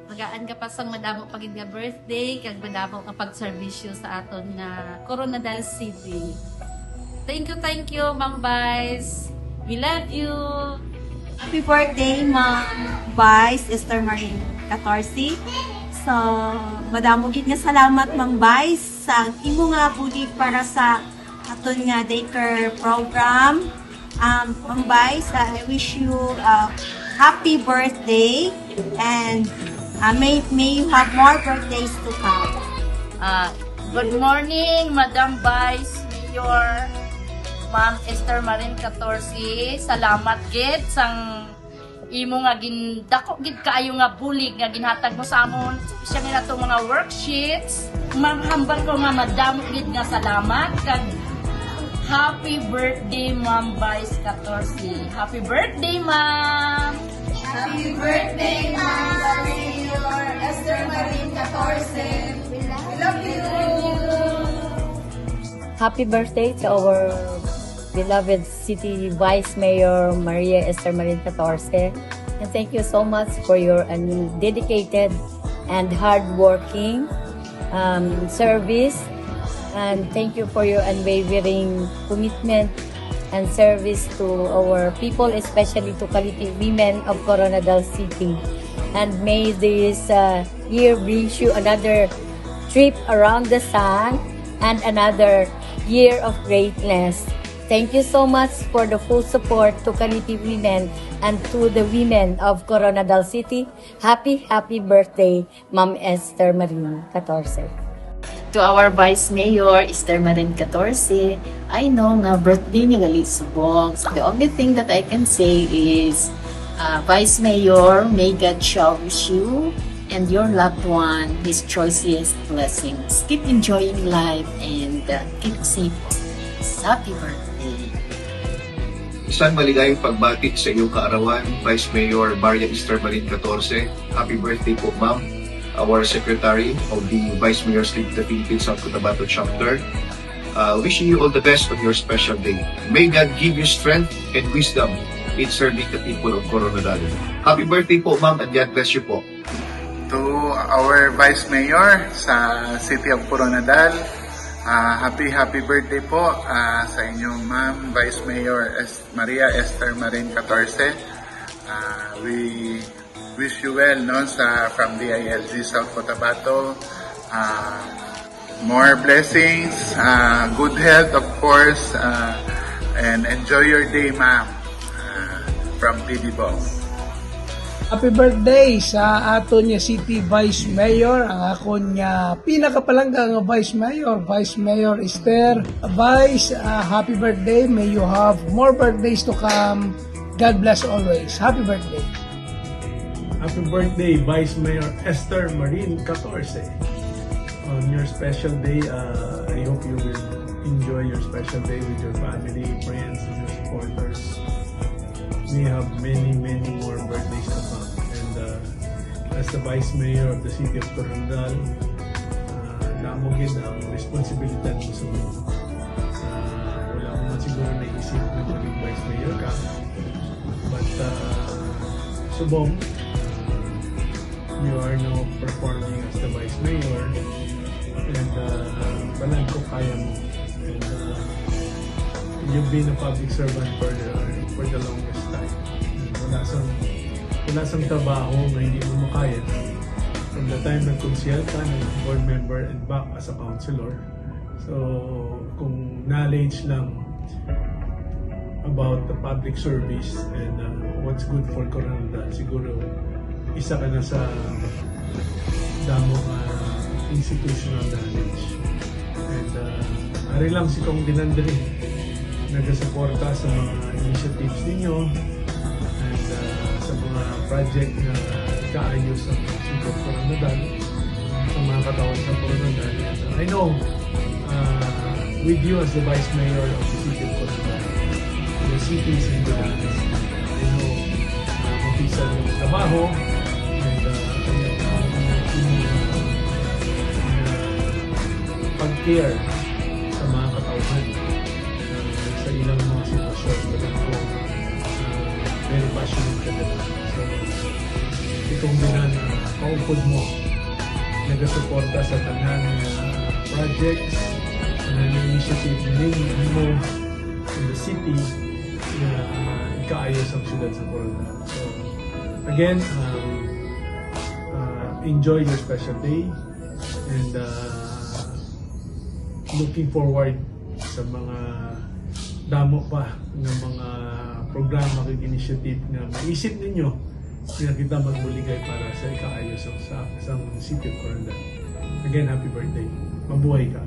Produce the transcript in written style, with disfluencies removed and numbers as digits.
Magaan ka pa sang madamo pagid nga birthday, kag madamo ang pagserbisyo sa aton nga Coronadal City. Thank you, Ma'am Vice. We love you. Happy birthday, Ma'am Vice Esther Marine 14. So, madamo gid nga salamat, Ma'am Vice, sa imo nga bulig para sa aton nga daycare program. Ma'am Vice, I wish you a happy birthday and may you have more birthdays to come. Good morning, Madam Vice Mayor, Ma'am Esther Marin 14. Salamat gid sang imo nga gindako gid kaayo nga bulig nga ginhatag mo sa amon siya nga natong mga worksheets. Mahambal ko nga madamo gid nga salamat kag happy birthday, Ma'am Vice 14. Happy birthday, Ma'am! Happy birthday, Ma'am Mayor Esther Marine 14. We love you. Happy birthday to our beloved City Vice Mayor Maria Esther Marin 14. And thank you so much for your dedicated and hardworking service. And thank you for your unwavering commitment and service to our people, especially to Kaliti women of Coronadal City. And may this year brings you another trip around the sun and another year of greatness. Thank you so much for the full support to Kaliti women and to the women of Coronadal City. Happy birthday, Ma'am Esther Marin 14. To our Vice Mayor, Esther Marin 14, I know nga birthday niya galit subong. So the only thing that I can say is, Vice Mayor, may God showers you and your loved one His choicest blessings. Keep enjoying life and keep safe. Happy birthday! Isang maligayang pagbati sa iyong kaarawan, Vice Mayor Maria Esther Marin 14. Happy birthday po, ma'am. Our Secretary of the Vice Mayor's League of the Philippines South Cotabato Chapter. Wishing you all the best on your special day. May God give you strength and wisdom in serving the people of Coronadal. Happy birthday po, ma'am, and God bless you po. To our Vice Mayor sa City of Coronadal, happy birthday po sa inyong Ma'am Vice Mayor Maria Esther Marin 14. We wish you well from the ILG South Cotabato. More blessings, good health of course, and enjoy your day, ma'am, from PD Boss. Happy birthday sa aton nga City Vice Mayor, ang akon nga pinakapalangga nga Vice Mayor Esther. Vice, happy birthday. May you have more birthdays to come. God bless always. Happy birthday. Happy birthday, Vice Mayor Esther Marin 14. On your special day, I hope you will enjoy your special day with your family, friends, and your supporters. We have many more birthdays to come. And as the Vice Mayor of the City of Coronadal, namugin ang responsibilidad mo sa mundo. Wala mo man siguro naisip na maging Vice Mayor ka. But subong, you are now performing as the Vice Mayor, and balag ko kaya mo. And you've been a public servant for the longest time. Wala sang trabaho na hindi mo makaya. From the time nag-consiel ka, board member and back as a councilor. So, kung knowledge lang about the public service and what's good for Coronadal, siguro isa ka na sa damong institutional knowledge. And ari lang si Kong Dinandri nagasuporta sa mga initiatives ninyo and sa mga project na kaayos sa City of Coronadal, sa mga katawan sa Coronadal. And I know with you as the Vice Mayor of the City of Coronadal, the city is in good hands. I know mapisa yung trabaho and pag-care sa mga katauhan sa ilang mga sitwasyon. Talagang ko very passionate ka din. So, itong binan maupod mo. Nagasuporta sa tanan na projects, tanan na initiative mo in the city na ikaayos ang syudad sa Coronadal. So, again, enjoy your special day and looking forward sa mga damo pa ng mga programa kag initiative na maisip ninyo na kita magbuligay para sa ikaayos sa City of Coronadal. Again, happy birthday. Mabuhay ka.